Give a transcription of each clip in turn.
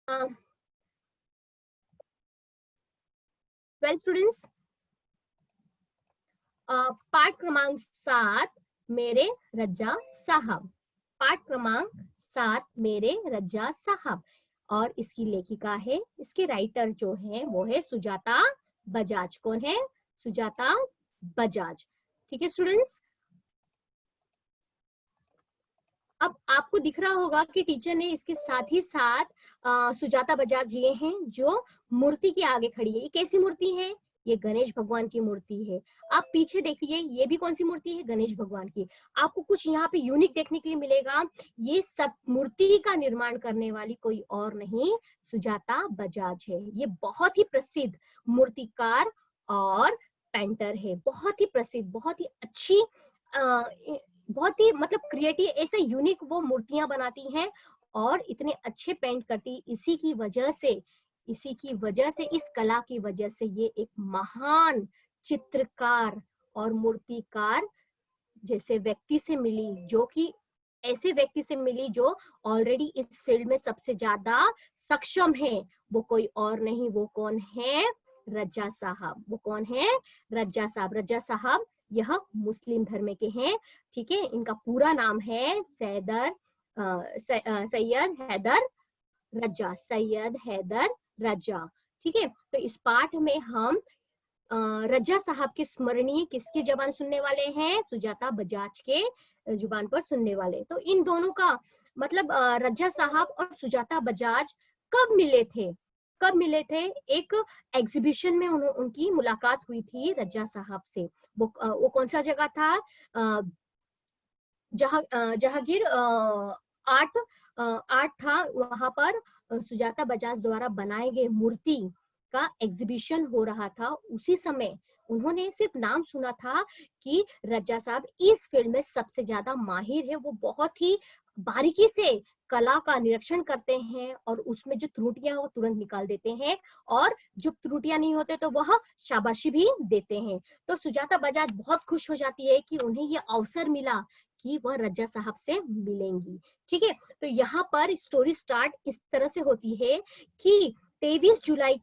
Well students, पाठ क्रमांक 7 मेरे रज्जा साहब। पाठ क्रमांक 7 मेरे रज्जा साहब। और इसकी लेखिका है, इसके राइटर जो है वो है सुजाता बजाज। कौन है? सुजाता बजाज। ठीक है स्टूडेंट्स, अब आपको दिख रहा होगा कि टीचर ने इसके साथ ही साथ सुजाता बजाज ये हैं जो मूर्ति के आगे खड़ी है। ये कैसी मूर्ति है? ये गणेश भगवान की मूर्ति है। आप पीछे देखिए, ये भी कौन सी मूर्ति है? गणेश भगवान की। आपको कुछ यहाँ पे यूनिक देखने के लिए मिलेगा। ये सब मूर्ति का निर्माण करने वाली कोई और नहीं, सुजाता बजाज है। ये बहुत ही प्रसिद्ध मूर्तिकार और पेंटर है। बहुत ही प्रसिद्ध, बहुत ही अच्छी, बहुत ही मतलब क्रिएटिव, ऐसे यूनिक वो मूर्तियां बनाती हैं और इतने अच्छे पेंट करती। इसी की वजह से, इस कला की वजह से ये एक महान चित्रकार और मूर्तिकार जैसे व्यक्ति से मिली, जो कि ऐसे व्यक्ति से मिली जो ऑलरेडी इस फील्ड में सबसे ज्यादा सक्षम है। वो कोई और नहीं, वो कौन है? रज्जा साहब। वो कौन है? रज्जा साहब। रज्जा साहब यह मुस्लिम धर्म के हैं। ठीक है, इनका पूरा नाम है सैयद हैदर रज्जा। सैयद हैदर रज्जा। ठीक है, तो इस पाठ में हम रज्जा साहब के स्मरणीय किसके जबान सुनने वाले हैं? सुजाता बजाज के जुबान पर सुनने वाले। तो इन दोनों का मतलब रज्जा साहब और सुजाता बजाज कब मिले थे? कब मिले थे? एक एग्जीबिशन में उनकी मुलाकात हुई थी रज्जा साहब से। वो कौन सा जगह था? जहांगीर आर्ट आर्ट था। वहां पर सुजाता बजाज द्वारा बनाए गए मूर्ति का एग्जीबिशन हो रहा था। उसी समय उन्होंने सिर्फ नाम सुना था कि रज्जा साहब इस फील्ड में सबसे ज्यादा माहिर है। वो बहुत ही बारीकी से कला का निरीक्षण करते हैं और उसमें जो त्रुटियां वो तुरंत निकाल देते हैं, और जो त्रुटियां नहीं होते तो वह शाबाशी भी देते हैं। तो सुजाता बजाज बहुत खुश हो जाती है कि उन्हें ये अवसर मिला कि वह रज्जा साहब से मिलेंगी। ठीक है, तो यहाँ पर स्टोरी स्टार्ट इस तरह से होती है कि 23 जुलाई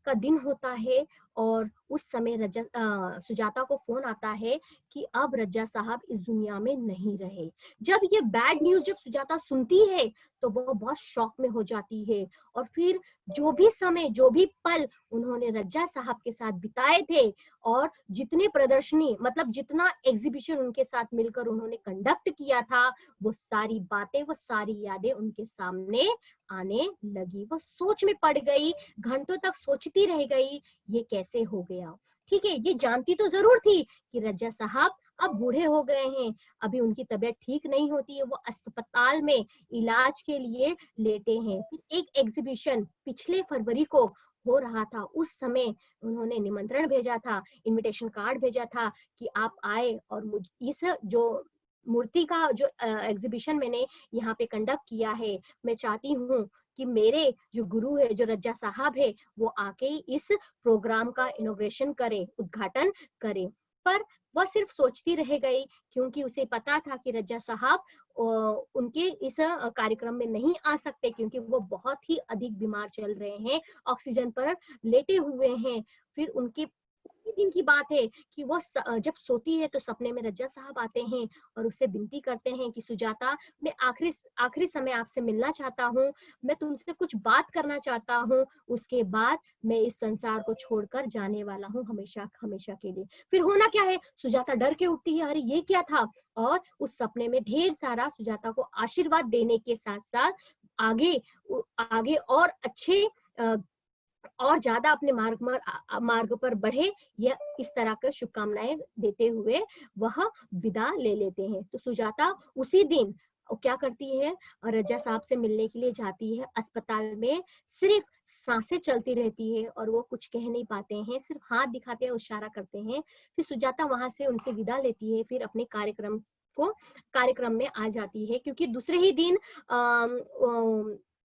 का दिन होता है और उस समय सुजाता को फोन आता है कि अब रज्जा साहब इस दुनिया में नहीं रहे। जब ये बैड न्यूज जब सुजाता सुनती है तो वो बहुत शॉक में हो जाती है। और फिर जो भी समय, जो भी पल उन्होंने रज्जा साहब के साथ बिताए थे और जितने प्रदर्शनी मतलब जितना एग्जीबिशन उनके साथ मिलकर उन्होंने कंडक्ट किया था, वो सारी बातें, वो सारी यादें उनके सामने आने लगी। वो सोच में पड़ गई, घंटों तक सोचती रह गई, ये कैसे हो गया। ठीक है, ये जानती तो जरूर थी कि रज्जा साहब अब बूढ़े हो गए हैं, अभी उनकी तबीयत ठीक नहीं होती है, वो अस्पताल में इलाज के लिए लेटे हैं। फिर एक एग्जीबिशन पिछले फरवरी को हो रहा था। उस समय उन्होंने निमंत्रण भेजा था, इनविटेशन कार्ड भेजा था कि आप आए और मुझ इस जो मूर्ति का जो एग्जीबिशन मैंने यहाँ पे कंडक्ट किया है, मैं चाहती हूँ कि मेरे जो गुरु है, जो रज्जा साहब है, वो आके इस प्रोग्राम का इनॉग्रेशन करे, उद्घाटन करे। पर वह सिर्फ सोचती रह गई, क्योंकि उसे पता था कि रज्जा साहब उनके इस कार्यक्रम में नहीं आ सकते, क्योंकि वो बहुत ही अधिक बीमार चल रहे हैं, ऑक्सीजन पर लेटे हुए हैं। फिर उनके दिन की बात है कि वो जब सोती है तो सपने में रज्जा साहब आते हैं और उससे विनती करते हैं कि सुजाता, मैं आखिरी आखिरी समय आपसे मिलना चाहता हूँ, मैं तुमसे कुछ बात करना चाहता हूँ, उसके बाद मैं इस संसार को छोड़कर जाने वाला हूँ हमेशा हमेशा के लिए। फिर होना क्या है, सुजाता डर के उठती है, अरे ये क्या था। और उस सपने में ढेर सारा सुजाता को आशीर्वाद देने के साथ साथ आगे आगे और अच्छे और ज्यादा अपने मार्ग पर बढ़े, या इस तरह के शुभकामनाएं देते हुए वह विदा ले लेते हैं। तो सुजाता उसी दिन क्या करती है, रज्जा साहब से मिलने के लिए जाती है अस्पताल में। सिर्फ सांसें चलती रहती है और वो कुछ कह नहीं पाते हैं, सिर्फ हाथ दिखाते हैं, इशारा करते हैं। फिर सुजाता वहां से उनसे विदा लेती है, फिर अपने कार्यक्रम में आ जाती है, क्योंकि दूसरे ही दिन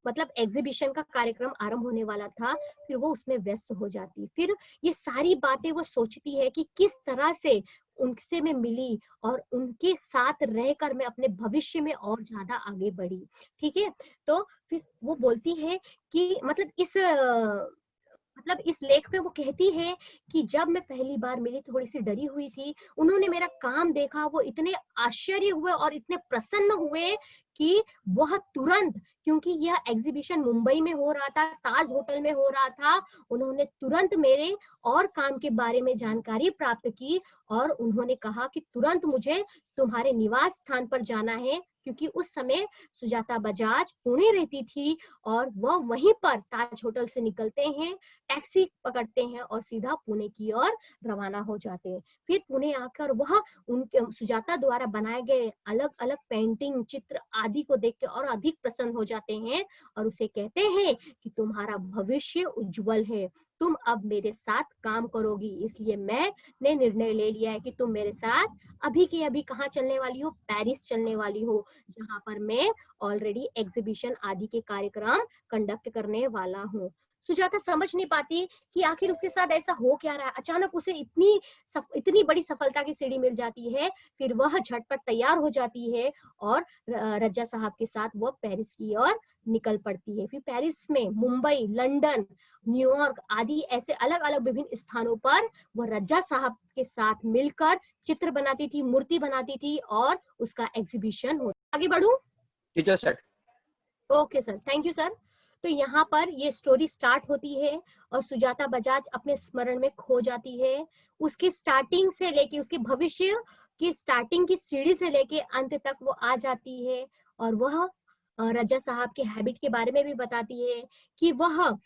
मतलब एग्जीबिशन का कार्यक्रम आरंभ होने वाला था। फिर वो उसमें व्यस्त हो जाती। फिर ये सारी बातें वो सोचती है कि किस तरह से उनसे मैं मिली और उनके साथ रहकर मैं अपने भविष्य में और ज्यादा आगे बढ़ी। ठीक है, तो फिर वो बोलती है कि मतलब इस लेख में वो कहती है कि जब मैं पहली बार मिली थोड़ी सी डरी हुई थी, उन्होंने मेरा काम देखा, वो इतने आश्चर्य हुए और इतने प्रसन्न हुए कि वह तुरंत, क्योंकि यह एग्जीबिशन मुंबई में हो रहा था, ताज होटल में हो रहा था, उन्होंने तुरंत मेरे और काम के बारे में जानकारी प्राप्त की और उन्होंने कहा कि तुरंत मुझे तुम्हारे निवास स्थान पर जाना है, क्योंकि उस समय सुजाता बजाज पुणे रहती थी और वह वहीं पर ताज होटल से निकलते हैं, टैक्सी पकड़ते हैं और सीधा पुणे की ओर रवाना हो जाते हैं। फिर पुणे आकर वह उनके सुजाता द्वारा बनाए गए अलग अलग पेंटिंग, चित्र आदि को देख के और अधिक प्रसन्न हो जाते हैं और उसे कहते हैं कि तुम्हारा भविष्य उज्जवल है, तुम अब मेरे साथ काम करोगी, इसलिए मैंने निर्णय ले लिया है कि तुम मेरे साथ अभी के अभी कहाँ चलने वाली हो, पेरिस चलने वाली हो, जहाँ पर मैं ऑलरेडी एग्जीबिशन आदि के कार्यक्रम कंडक्ट करने वाला हूँ। सुजाता समझ नहीं पाती कि आखिर उसके साथ ऐसा हो क्या रहा है। अचानक उसे इतनी बड़ी सफलता की सीढ़ी मिल जाती है। फिर वह झटपट तैयार हो जाती है और रज्जा साहब के साथ वह पेरिस की ओर निकल पड़ती है। फिर पेरिस में मुंबई, लंदन, न्यूयॉर्क आदि ऐसे अलग अलग विभिन्न स्थानों पर वह रज्जा साहब के साथ मिलकर चित्र बनाती थी, मूर्ति बनाती थी और उसका एग्जीबिशन होता। आगे बढ़ू? Teacher said. Okay sir, thank you sir. तो यहाँ पर ये स्टोरी स्टार्ट होती है और सुजाता बजाज अपने स्मरण में खो जाती है। उसकी स्टार्टिंग से लेके उसके भविष्य की स्टार्टिंग की सीढ़ी से लेके अंत तक वो आ जाती है और वह रजा साहब के हैबिट के बारे में भी बताती है कि वह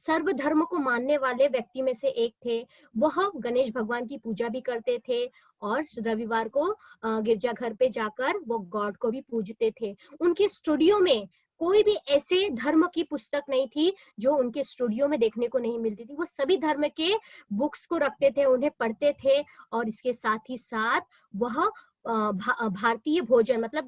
सर्वधर्म को मानने वाले व्यक्ति में से एक थे। वह गणेश भगवान की पूजा भी करते थे और रविवार को गिरजाघर पे जाकर वो गॉड को भी पूजते थे। उनके स्टूडियो में कोई भी ऐसे धर्म की पुस्तक नहीं थी जो उनके स्टूडियो में देखने को नहीं मिलती थी। वो सभी धर्म के बुक्स को रखते थे, उन्हें पढ़ते थे और इसके साथ ही साथ वह भारतीय भोजन, मतलब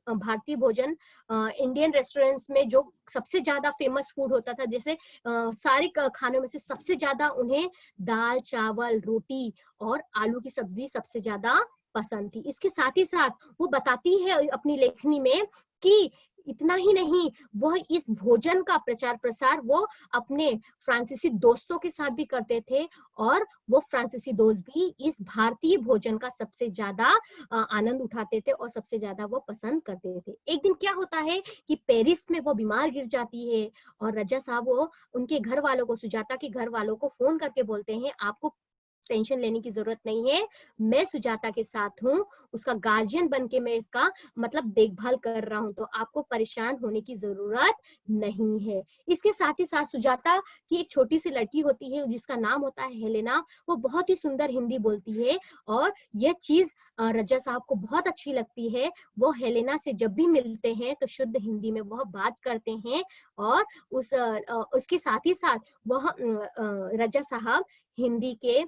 भारतीय भोजन, इंडियन रेस्टोरेंट्स में जो सबसे ज्यादा फेमस फूड होता था, जैसे सारे खानों में से सबसे ज्यादा उन्हें दाल, चावल, रोटी और आलू की सब्जी सबसे ज्यादा पसंद थी। इसके साथ ही साथ वो बताती है अपनी लेखनी में कि इतना ही नहीं, वह इस भोजन का प्रचार प्रसार वो अपने फ्रांसीसी दोस्तों के साथ भी करते थे और वो फ्रांसीसी दोस्त भी इस भारतीय भोजन का सबसे ज्यादा आनंद उठाते थे और सबसे ज्यादा वो पसंद करते थे। एक दिन क्या होता है कि पेरिस में वो बीमार गिर जाती है और रजा साहब वो उनके घर वालों को, सुजाता के घर वालों को फोन करके बोलते हैं, आपको टेंशन लेने की जरूरत नहीं है, मैं सुजाता के साथ हूँ, उसका गार्जियन बन के मैं इसका मतलब देखभाल कर रहा हूँ, तो आपको परेशान होने की जरूरत नहीं है। इसके साथ ही साथ सुजाता की एक छोटी सी लड़की होती है जिसका नाम होता है हेलेना। वो बहुत ही सुंदर हिंदी बोलती है और यह चीज रजा साहब को बहुत अच्छी लगती है। वो हेलेना से जब भी मिलते हैं तो शुद्ध हिंदी में वह बात करते हैं और उसके साथ ही साथ वह रजा साहब हिंदी के,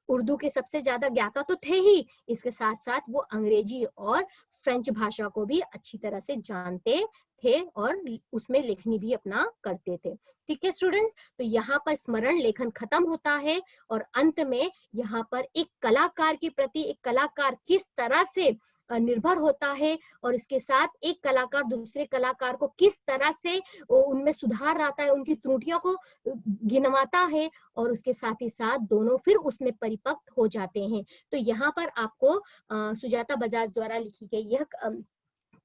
उर्दू के सबसे ज्यादा ज्ञाता तो थे ही, इसके साथ साथ वो अंग्रेजी और फ्रेंच भाषा को भी अच्छी तरह से जानते थे और उसमें लेखनी भी अपना करते थे। ठीक है स्टूडेंट्स, तो यहाँ पर स्मरण लेखन खत्म होता है और अंत में यहाँ पर एक कलाकार के प्रति एक कलाकार किस तरह से निर्भर होता है और इसके साथ एक कलाकार दूसरे कलाकार को किस तरह से उनमें सुधार आता है, उनकी त्रुटियों को गिनवाता है और उसके साथ ही साथ दोनों फिर उसमें परिपक्व हो जाते हैं। तो यहाँ पर आपको सुजाता बजाज द्वारा लिखी गई यह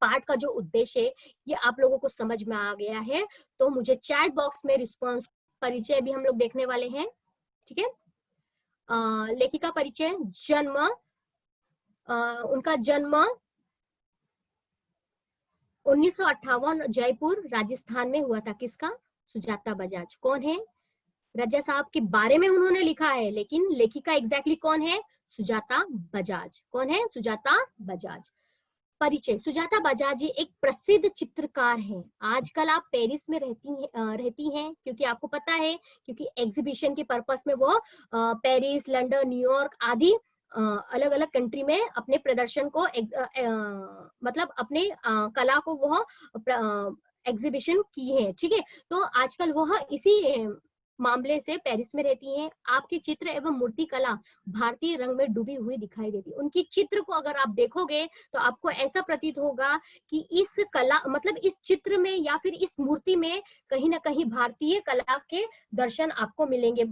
पाठ का जो उद्देश्य है ये आप लोगों को समझ में आ गया है। तो मुझे चैट बॉक्स में रिस्पॉन्स, परिचय भी हम लोग देखने वाले हैं। ठीक है, लेखिका परिचय, जन्म, उनका जन्म 1958 जयपुर राजस्थान में हुआ था। किसका? सुजाता बजाज। कौन है? रजा साहब के बारे में उन्होंने लिखा है, लेकिन लेखिका एग्जैक्टली कौन है? सुजाता बजाज। कौन है? सुजाता बजाज। परिचय, सुजाता बजाज जी एक प्रसिद्ध चित्रकार हैं। आजकल आप पेरिस में रहती हैं क्योंकि आपको पता है, क्योंकि एग्जीबिशन के पर्पस में वो पेरिस, लंदन, न्यूयॉर्क आदि अलग अलग कंट्री में अपने प्रदर्शन को मतलब अपने कला को वह एग्जीबिशन की है। ठीक है, तो आजकल वह इसी मामले से पेरिस में रहती हैं। आपके चित्र एवं मूर्ति कला भारतीय रंग में डूबी हुई दिखाई देती है। उनकी चित्र को अगर आप देखोगे तो आपको ऐसा प्रतीत होगा कि इस कला मतलब इस चित्र में या फिर इस मूर्ति में कहीं ना कहीं भारतीय कला के दर्शन आपको मिलेंगे।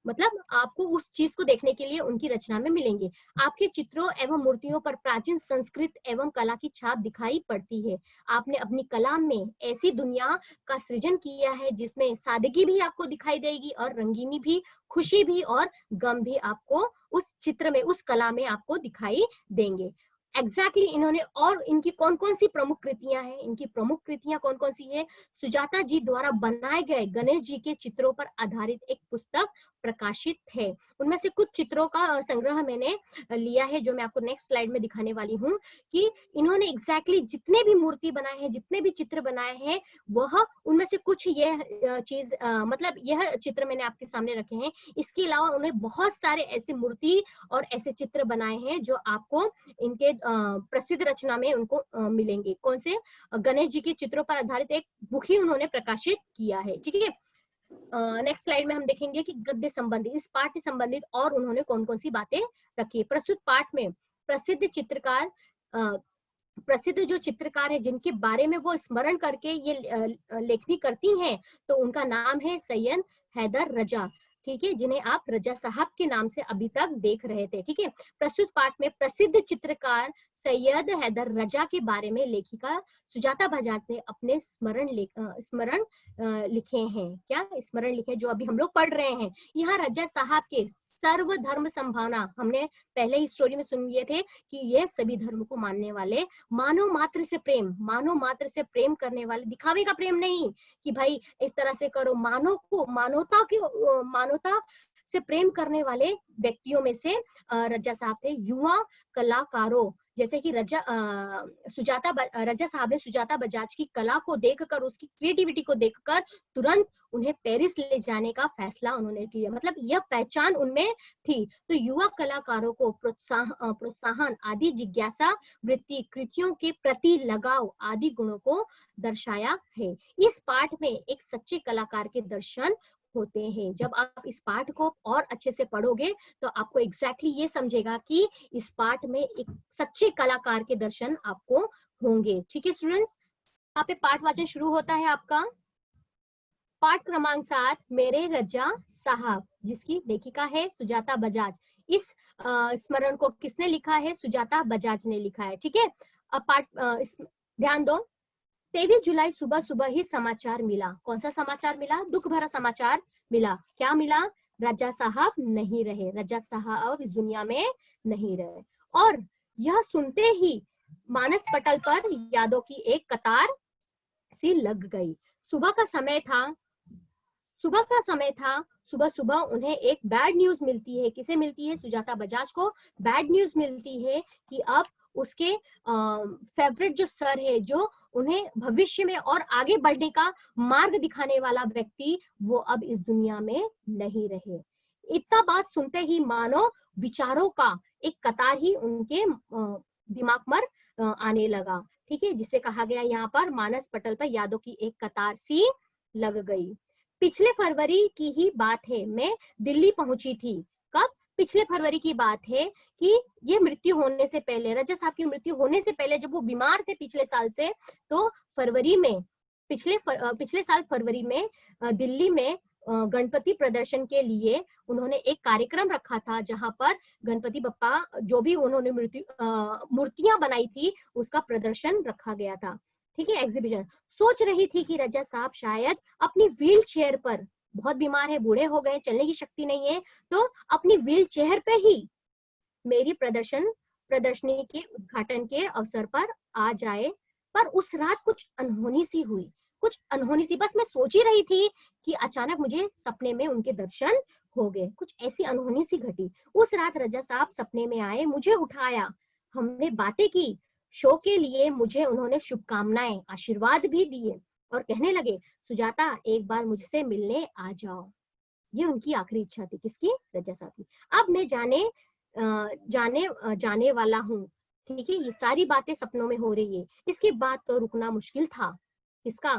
मतलब आपको उस चीज को देखने के लिए उनकी रचना में मिलेंगे। आपके चित्रों एवं मूर्तियों पर प्राचीन संस्कृत एवं कला की छाप दिखाई पड़ती है। आपने अपनी कला में ऐसी दुनिया का सृजन किया है जिसमें सादगी भी आपको दिखाई देगी और रंगीनी भी, खुशी भी और गम भी आपको उस चित्र में, उस कला में आपको दिखाई देंगे। एग्जैक्टली इन्होंने, और इनकी कौन कौन सी प्रमुख कृतियां हैं, इनकी प्रमुख कृतियां कौन कौन सी है? सुजाता जी द्वारा बनाए गए गणेश जी के चित्रों पर आधारित एक पुस्तक प्रकाशित है। उनमें से कुछ चित्रों का संग्रह मैंने लिया है जो मैं आपको नेक्स्ट स्लाइड में दिखाने वाली हूँ कि इन्होंने एग्जैक्टली जितने भी मूर्ति बनाए हैं, जितने भी चित्र बनाए हैं, वह उनमें से कुछ यह चीज मतलब यह चित्र मैंने आपके सामने रखे हैं। इसके अलावा उन्होंने बहुत सारे ऐसे मूर्ति और ऐसे चित्र बनाए हैं जो आपको इनके प्रसिद्ध रचना में उनको मिलेंगे। कौन से? गणेश जी के चित्रों पर आधारित एक बुक ही उन्होंने प्रकाशित किया है। ठीक है, नेक्स्ट स्लाइड में हम देखेंगे कि गद्य संबंधित, इस पाठ से संबंधित और उन्होंने कौन कौन सी बातें रखी है। प्रस्तुत पाठ में प्रसिद्ध चित्रकार, प्रसिद्ध जो चित्रकार है जिनके बारे में वो स्मरण करके ये लेखनी करती हैं, तो उनका नाम है सैयद हैदर रजा। ठीक है, जिन्हें आप रजा साहब के नाम से अभी तक देख रहे थे। ठीक है, प्रस्तुत पाठ में प्रसिद्ध चित्रकार सैयद हैदर रजा के बारे में लेखिका सुजाता बजाज ने अपने स्मरण लिखे हैं। क्या स्मरण लिखे? जो अभी हम लोग पढ़ रहे हैं। यहाँ रजा साहब के सर्व धर्म संभावना, हमने पहले ही स्टोरी में सुन लिए थे कि ये सभी धर्म को मानने वाले, मानव मात्र से प्रेम, मानव मात्र से प्रेम करने वाले, दिखावे का प्रेम नहीं कि भाई इस तरह से करो, मानव को, मानवता से प्रेम करने वाले व्यक्तियों में से रजा साहब थे। युवा कलाकारों जैसे कि रजा साहब ने सुजाता बजाज की कला को देखकर, उसकी क्रिएटिविटी को देखकर तुरंत उन्हें पेरिस ले जाने का फैसला उन्होंने किया। मतलब यह पहचान उनमें थी। तो युवा कलाकारों को प्रोत्साहन आदि, जिज्ञासा वृत्ति, कृतियों के प्रति लगाव आदि गुणों को दर्शाया है। इस पाठ में एक सच्चे कलाकार के दर्शन होते हैं। जब आप इस पाठ को और अच्छे से पढ़ोगे तो आपको एग्जैक्टली ये समझेगा कि इस पाठ में एक सच्चे कलाकार के दर्शन आपको होंगे। ठीक है स्टूडेंट्स, यहाँ पे पाठ वाचन शुरू होता है आपका। पाठ क्रमांक 7, मेरे रजा साहब, जिसकी लेखिका है सुजाता बजाज। इस स्मरण को किसने लिखा है? सुजाता बजाज ने लिखा है। ठीक है, अब पाठ ध्यान दो। 23 जुलाई सुबह सुबह ही समाचार मिला। कौन सा समाचार मिला? दुख भरा समाचार मिला। क्या मिला? रजा साहब नहीं रहे, रजा साहब इस दुनिया में नहीं रहे। और यह सुनते ही मानस पटल पर यादों की एक कतार सी लग गई। सुबह का समय था, सुबह सुबह उन्हें एक बैड न्यूज मिलती है। किसे मिलती है? सुजाता बजाज को बैड न्यूज मिलती है कि अब उसके फेवरेट जो सर है, जो उन्हें भविष्य में और आगे बढ़ने का मार्ग दिखाने वाला व्यक्ति, वो अब इस दुनिया में नहीं रहे। इतना बात सुनते ही मानो विचारों का एक कतार ही उनके दिमाग पर आने लगा। ठीक है, जिसे कहा गया यहाँ पर मानस पटल पर यादों की एक कतार सी लग गई। पिछले फरवरी की ही बात है, मैं दिल्ली पहुंची थी। कब? पिछले फरवरी की बात है कि ये मृत्यु होने से पहले, रजा साहब की मृत्यु होने से पहले, जब वो बीमार थे पिछले साल से, तो फरवरी में, पिछले साल फरवरी में दिल्ली में गणपति प्रदर्शन के लिए उन्होंने एक कार्यक्रम रखा था, जहां पर गणपति बप्पा जो भी उन्होंने मूर्तियां बनाई थी उसका प्रदर्शन रखा गया था। ठीक है, एग्जीबिशन। सोच रही थी कि रजा साहब शायद अपनी व्हील चेयर पर, बहुत बीमार है, बूढ़े हो गए, चलने की शक्ति नहीं है, तो अपनी व्हील चेयर पे ही मेरी प्रदर्शनी के उद्घाटन के अवसर पर आ जाए। पर उस रात कुछ अनहोनी सी हुई, बस मैं सोच ही रही थी कि अचानक मुझे सपने में उनके दर्शन हो गए। कुछ ऐसी अनहोनी सी घटी। उस रात रजा साहब सपने में आए, मुझे उठाया, हमने बातें की, शो के लिए मुझे उन्होंने शुभकामनाएं, आशीर्वाद भी दिए और कहने लगे, सुजाता एक बार मुझसे मिलने आ जाओ। ये उनकी आखिरी इच्छा थी। किसकी? रजा साहब की। अब मैं जाने वाला हूँ। ठीक है, ये सारी बातें सपनों में हो रही है। इसके बाद तो रुकना मुश्किल था। किसका?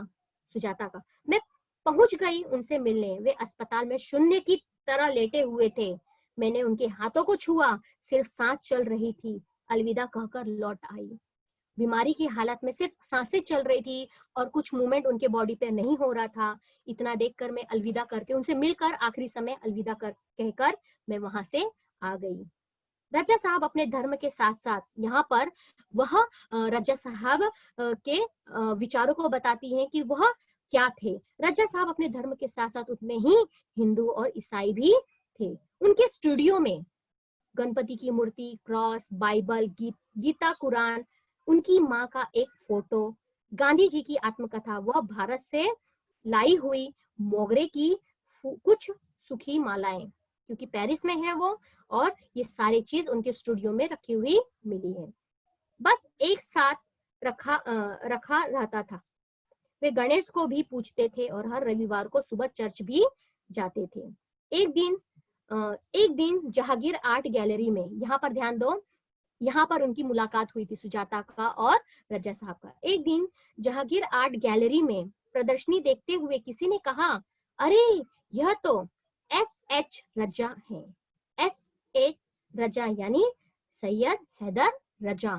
सुजाता का। मैं पहुंच गई उनसे मिलने। वे अस्पताल में शून्य की तरह लेटे हुए थे। मैंने उनके हाथों को छुआ, सिर्फ सांस चल रही थी। अलविदा कहकर लौट आई। बीमारी की हालत में सिर्फ सांसें चल रही थी और कुछ मूवमेंट उनके बॉडी पे नहीं हो रहा था। इतना देखकर मैं अलविदा करके उनसे मिलकर आखिरी समय अलविदा कहकर मैं वहां से आ गई। रजा साहब अपने धर्म के साथ साथ यहाँ पर वह रजा साहब के विचारों को बताती हैं कि वह क्या थे। रजा साहब अपने धर्म के साथ साथ उतने ही हिंदू और ईसाई भी थे। उनके स्टूडियो में गणपति की मूर्ति, क्रॉस, बाइबल, गीता, कुरान, उनकी माँ का एक फोटो, गांधी जी की आत्मकथा, वह भारत से लाई हुई मोगरे की कुछ सूखी मालाएं, क्योंकि पेरिस में है वो, और ये सारी चीज उनके स्टूडियो में रखी हुई मिली है। बस एक साथ रखा रहता था। वे गणेश को भी पूछते थे और हर रविवार को सुबह चर्च भी जाते थे। एक दिन जहांगीर आर्ट गैलरी में, यहाँ पर ध्यान दो, यहाँ पर उनकी मुलाकात हुई थी सुजाता का और रजा साहब का। एक दिन जहांगीर आर्ट गैलरी में प्रदर्शनी देखते हुए किसी ने कहा, अरे यह तो एस.एच. रजा है। एस.एच. रजा यानी सैयद हैदर रजा।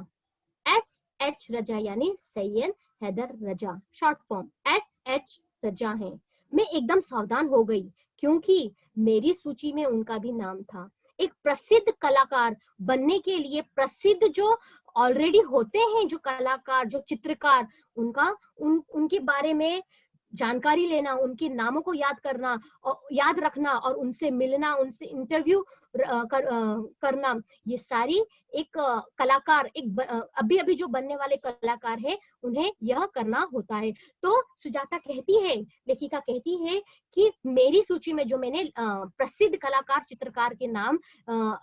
एस.एच. रजा यानी सैयद हैदर रजा, शॉर्ट फॉर्म एस.एच. रजा है। मैं एकदम सावधान हो गई क्योंकि मेरी सूची में उनका भी नाम था। एक प्रसिद्ध कलाकार बनने के लिए प्रसिद्ध जो ऑलरेडी होते हैं, जो कलाकार, जो चित्रकार, उनके बारे में जानकारी लेना, उनके नामों को याद करना और याद रखना और उनसे मिलना, उनसे इंटरव्यू करना, ये सारी एक कलाकार, एक अभी अभी जो बनने वाले कलाकार है, उन्हें यह करना होता है। तो सुजाता कहती है, लेखिका कहती है कि मेरी सूची में जो मैंने प्रसिद्ध कलाकार, चित्रकार के नाम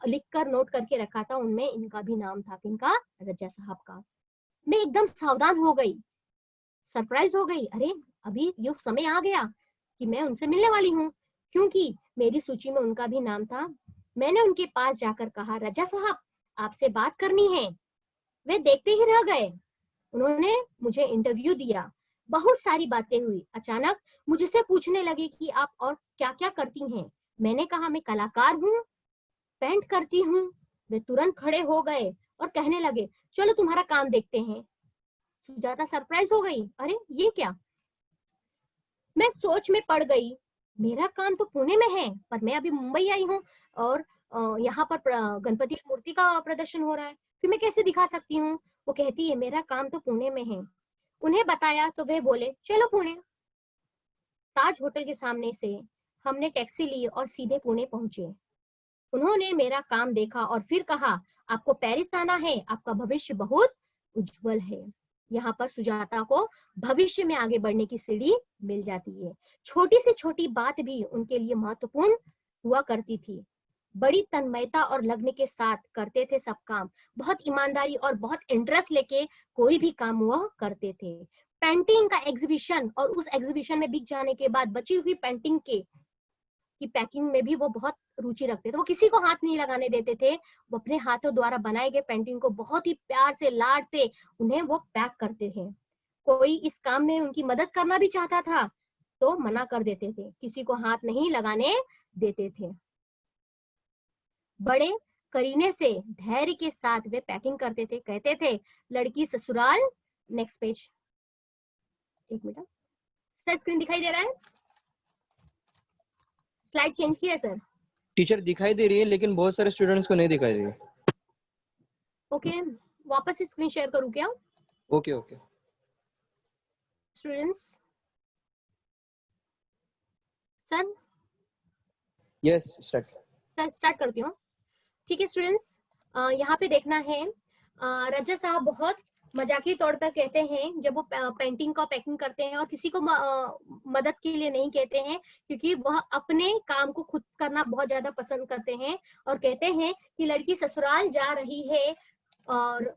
लिखकर नोट करके रखा था, उनमें इनका भी नाम था, किनका? रजा साहब का। मैं एकदम सावधान हो गई, सरप्राइज हो गई। अरे अभी ये समय आ गया कि मैं उनसे मिलने वाली हूँ, क्योंकि मेरी सूची में उनका भी नाम था। मैंने उनके पास जाकर कहा, रजा साहब आपसे बात करनी है। वे देखते ही रह गए। उन्होंने मुझे इंटरव्यू दिया, बहुत सारी बातें हुई। अचानक मुझसे पूछने लगे कि आप और क्या क्या करती हैं। मैंने कहा मैं कलाकार हूँ, पेंट करती हूँ। वे तुरंत खड़े हो गए और कहने लगे, चलो तुम्हारा काम देखते हैं। सुजाता सरप्राइज हो गई, अरे ये क्या? मैं सोच में पड़ गई। मेरा काम तो पुणे में है, पर मैं अभी मुंबई आई हूँ और यहाँ पर गणपति की मूर्ति का प्रदर्शन हो रहा है, फिर मैं कैसे दिखा सकती हूँ? वो कहती है मेरा काम तो पुणे में है। उन्हें बताया तो वे बोले चलो पुणे। ताज होटल के सामने से हमने टैक्सी ली और सीधे पुणे पहुंचे। उन्होंने मेरा काम देखा और फिर कहा, आपको पेरिस आना है, आपका भविष्य बहुत उज्जवल है। यहाँ पर सुजाता को भविष्य में आगे बढ़ने की सीढ़ी मिल जाती है। छोटी से छोटी बात भी उनके लिए महत्वपूर्ण हुआ करती थी। बड़ी तन्मयता और लग्न के साथ करते थे सब काम। बहुत ईमानदारी और बहुत इंटरेस्ट लेके कोई भी काम वह करते थे। पेंटिंग का एग्जीबिशन, और उस एग्जीबिशन में बिक जाने के बाद बची हुई पेंटिंग की पैकिंग में भी वो बहुत रुचि रखते थे। वो किसी को हाथ नहीं लगाने देते थे। वो अपने हाथों द्वारा बनाए गए पेंटिंग को बहुत ही प्यार से, लाड से उन्हें वो पैक करते थे। कोई इस काम में उनकी मदद करना भी चाहता था तो मना कर देते थे, किसी को हाथ नहीं लगाने देते थे। बड़े करीने से, धैर्य के साथ वे पैकिंग करते थे। कहते थे लड़की ससुराल। नेक्स्ट पेज, एक मिनट, स्क्रीन दिखाई दे रहा है? स्लाइड चेंज किया है सर? टीचर दिखाई दे रही है लेकिन बहुत सारे स्टूडेंट्स को नहीं दिखाई दे रही है। ओके, वापस स्क्रीन शेयर करूं क्या? Okay okay. Students, sir? Yes, start करती हूँ। ठीक है स्टूडेंट्स, यहाँ पे देखना है, रजा साहब बहुत मजाकी तौर पर कहते हैं जब वो पेंटिंग का पैकिंग करते हैं, और किसी को मदद के लिए नहीं कहते हैं, क्योंकि वह अपने काम को खुद करना बहुत ज्यादा पसंद करते हैं। और कहते हैं कि लड़की ससुराल जा रही है और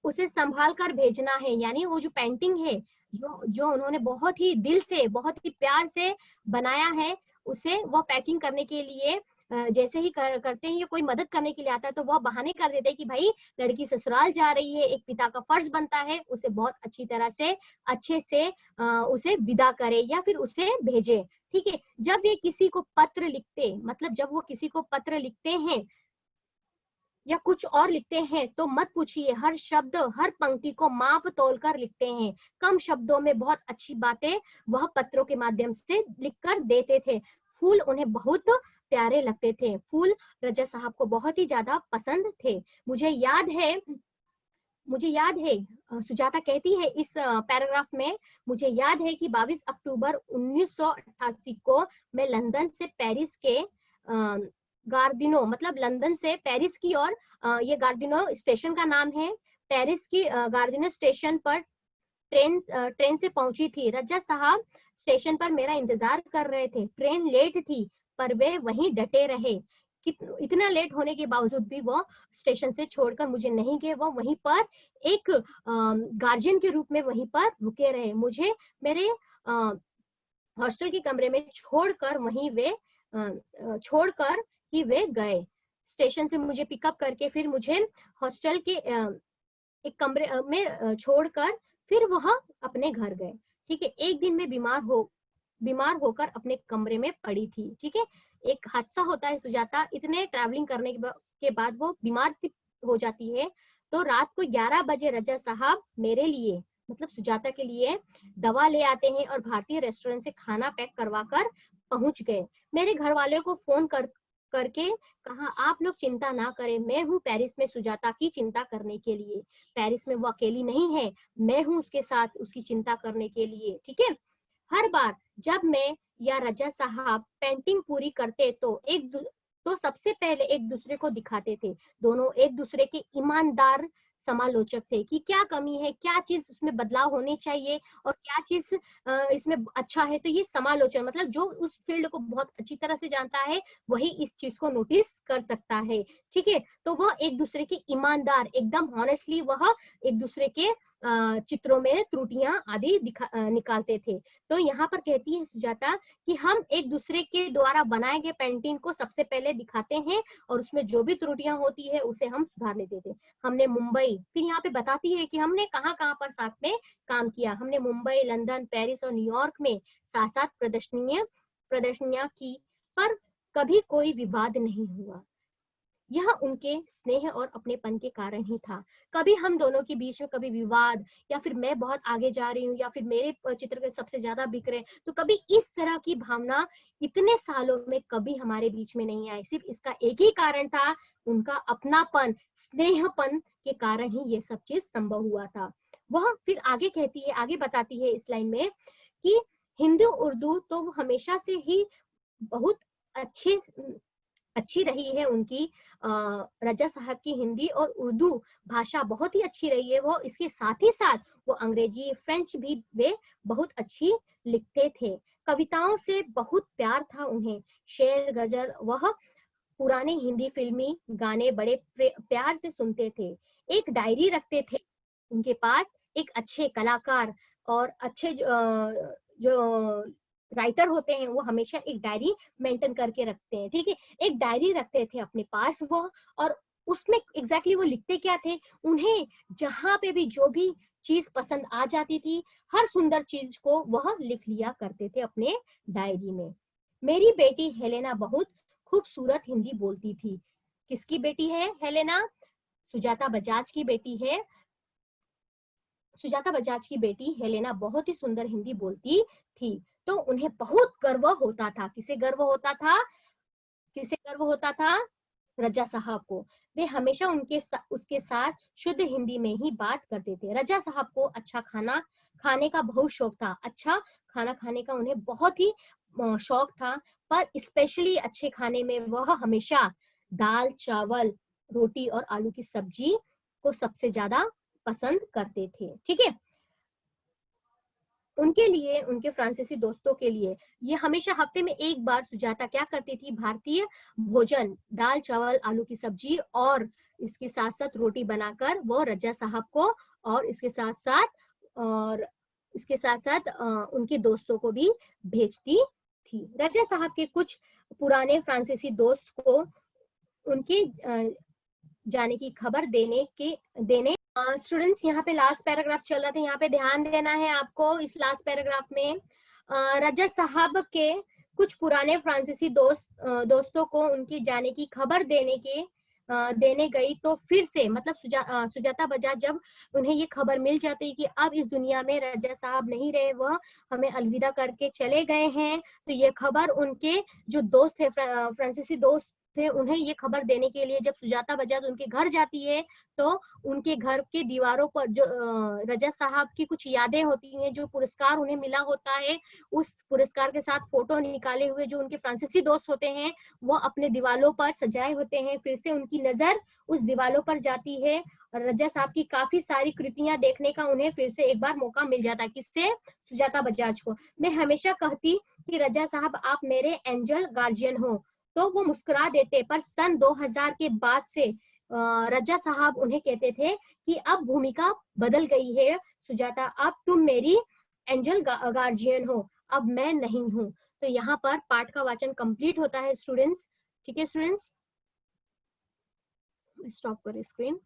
उसे संभाल कर भेजना है। यानी वो जो पेंटिंग है, जो उन्होंने बहुत ही दिल से, बहुत ही प्यार से बनाया है, उसे वो पैकिंग करने के लिए जैसे ही करते हैं या कोई मदद करने के लिए आता है तो वह बहाने कर देते हैं कि भाई लड़की ससुराल जा रही है, एक पिता का फर्ज बनता है उसे बहुत अच्छी तरह से अच्छे से उसे विदा करे या फिर उसे भेजे। ठीक है, जब ये किसी को पत्र लिखते, मतलब जब वो किसी को पत्र लिखते हैं या कुछ और लिखते हैं तो मत पूछिए, हर शब्द हर पंक्ति को माप तोल कर लिखते हैं। कम शब्दों में बहुत अच्छी बातें वह पत्रों के माध्यम से लिखकर देते थे। फूल उन्हें बहुत प्यारे लगते थे। फूल रजा साहब को बहुत ही ज्यादा पसंद थे। मुझे याद है सुजाता कहती है इस पैराग्राफ में, मुझे याद है कि 22 अक्टूबर 1988 को मैं लंदन से पेरिस के गार्दिनो, मतलब लंदन से पेरिस की ओर, ये गार्दिनो स्टेशन का नाम है, पेरिस की गार्दिनो स्टेशन पर ट्रेन से पहुंची थी। रज्जा साहब स्टेशन पर मेरा इंतजार कर रहे थे। ट्रेन लेट थी पर वे वहीं डटे रहे। इतना लेट होने के बावजूद भी वो स्टेशन से छोड़कर मुझे नहीं गए, वो वहीं पर एक गार्जियन के रूप में वहीं पर रुके रहे। मुझे मेरे हॉस्टल के कमरे में छोड़कर ही वे गए। स्टेशन से मुझे पिकअप करके फिर मुझे हॉस्टल के एक कमरे में छोड़कर फिर वह अपने घर गए। ठीक है, एक दिन मैं बीमार होकर अपने कमरे में पड़ी थी। ठीक है, एक हादसा होता है सुजाता, इतने ट्रैवलिंग करने के बाद वो बीमार हो जाती है। तो रात को 11 बजे रजा साहब मेरे लिए, मतलब सुजाता के लिए दवा ले आते हैं और भारतीय रेस्टोरेंट से खाना पैक करवा कर पहुंच गए। मेरे घर वाले को फोन करके कहा, आप लोग चिंता ना करें, मैं हूँ पेरिस में सुजाता की चिंता करने के लिए। पेरिस में वो अकेली नहीं है, मैं हूँ उसके साथ उसकी चिंता करने के लिए। ठीक है, हर बार जब मैं या रजा साहब पेंटिंग पूरी करते तो सबसे पहले एक दूसरे को दिखाते थे। दोनों एक दूसरे के ईमानदार समालोचक थे कि क्या कमी है, क्या चीज उसमें बदलाव होनी चाहिए और क्या चीज इसमें अच्छा है। तो ये समालोचन, मतलब जो उस फील्ड को बहुत अच्छी तरह से जानता है वही इस चीज को नोटिस कर सकता है। ठीक है, तो वह एक दूसरे के ईमानदार, एकदम हॉनेस्टली वह एक दूसरे के चित्रों में त्रुटियां आदि निकालते थे। तो यहाँ पर कहती है सुजाता कि हम एक दूसरे के द्वारा बनाए गए पेंटिंग को सबसे पहले दिखाते हैं और उसमें जो भी त्रुटियां होती है उसे हम सुधार लेते थे। हमने मुंबई, फिर यहाँ पे बताती है कि हमने कहाँ कहाँ पर साथ में काम किया। हमने मुंबई, लंदन, पेरिस और न्यूयॉर्क में साथ साथ प्रदर्शनियां की, पर कभी कोई विवाद नहीं हुआ। यह उनके स्नेह और अपनेपन के कारण ही था। कभी हम दोनों के बीच में कभी विवाद, या फिर मैं बहुत आगे जा रही हूँ या फिर मेरे चित्र के सबसे ज्यादा बिक रहे, तो कभी इस तरह की भावना इतने सालों में कभी हमारे बीच में नहीं आई। सिर्फ इसका एक ही कारण था, उनका अपनापन, स्नेहपन के कारण ही ये सब चीज संभव हुआ था। वह फिर आगे बताती है इस लाइन में कि हिंदी उर्दू तो हमेशा से ही बहुत अच्छी रही है उनकी। रजा साहब की हिंदी और उर्दू भाषा बहुत ही अच्छी रही है। वो इसके साथ ही साथ वो अंग्रेजी, फ्रेंच भी वे बहुत अच्छी लिखते थे। कविताओं से बहुत प्यार था उन्हें। शेर, गजल, वह पुराने हिंदी फिल्मी गाने बड़े प्यार से सुनते थे। एक डायरी रखते थे उनके पास। एक अच्छे कलाकार और अच्छे जो राइटर होते हैं वो हमेशा एक डायरी मेंटेन करके रखते हैं। ठीक है, एक डायरी रखते थे अपने पास वो, और उसमें एग्जैक्टली वो लिखते क्या थे, उन्हें जहां पे भी जो भी चीज पसंद आ जाती थी, हर सुंदर चीज को वह लिख लिया करते थे अपने डायरी में। मेरी बेटी हेलेना बहुत खूबसूरत हिंदी बोलती थी। किसकी बेटी है हेलेना? सुजाता बजाज की बेटी है। सुजाता बजाज की बेटी हेलेना बहुत ही सुंदर हिंदी बोलती थी। तो उन्हें बहुत गर्व होता था। किसे गर्व होता था? किसे गर्व होता था? रजा साहब को। वे हमेशा उसके साथ शुद्ध हिंदी में ही बात करते थे। रजा साहब को अच्छा खाना खाने का बहुत शौक था। अच्छा खाना खाने का उन्हें बहुत ही शौक था। पर स्पेशली अच्छे खाने में वह हमेशा दाल, चावल, रोटी और आलू की सब्जी को सबसे ज्यादा पसंद करते थे। ठीक है, उनके लिए, उनके फ्रांसीसी दोस्तों के लिए ये हमेशा हफ्ते में एक बार सुजाता क्या करती थी, भारतीय भोजन, दाल, चावल, आलू की सब्जी और इसके साथ साथ रोटी बनाकर वो रजा साहब को और इसके साथ साथ उनके दोस्तों को भी भेजती थी। रजा साहब के कुछ पुराने फ्रांसीसी दोस्त को उनके जाने की खबर देने स्टूडेंट्स यहाँ पे लास्ट पैराग्राफ चल रहा था, यहाँ पे ध्यान देना है आपको। इस लास्ट पैराग्राफ में रजा साहब के कुछ पुराने फ्रांसीसी दोस्तों को उनकी जाने की खबर देने गई तो फिर से मतलब सुजाता बजाज जब उन्हें ये खबर मिल जाती कि अब इस दुनिया में रजा साहब नहीं रहे, वह हमें अलविदा करके चले गए हैं, तो ये खबर उनके जो दोस्त थे फ्रांसीसी दोस्त थे, उन्हें ये खबर देने के लिए जब सुजाता बजाज उनके घर जाती है तो उनके घर के दीवारों पर जो रजा साहब की कुछ यादें होती हैं, जो पुरस्कार उन्हें मिला होता है, उस पुरस्कार के साथ फोटो निकाले हुए जो उनके फ्रांसीसी दोस्त होते हैं वो अपने दीवारों पर सजाए होते हैं। फिर से उनकी नजर उस दीवारों पर जाती है और रजा साहब की काफी सारी कृतियां देखने का उन्हें फिर से एक बार मौका मिल जाता है। किससे? सुजाता बजाज को। मैं हमेशा कहती कि रजा साहब आप मेरे एंजल गार्जियन हो, तो वो मुस्कुरा देते। पर सन 2000 के बाद से रजा साहब उन्हें कहते थे कि अब भूमिका बदल गई है सुजाता, अब तुम मेरी एंजल गार्जियन हो, अब मैं नहीं हूँ। तो यहाँ पर पाठ का वाचन कंप्लीट होता है स्टूडेंट्स। ठीक है स्टूडेंट्स, स्टॉप करें स्क्रीन।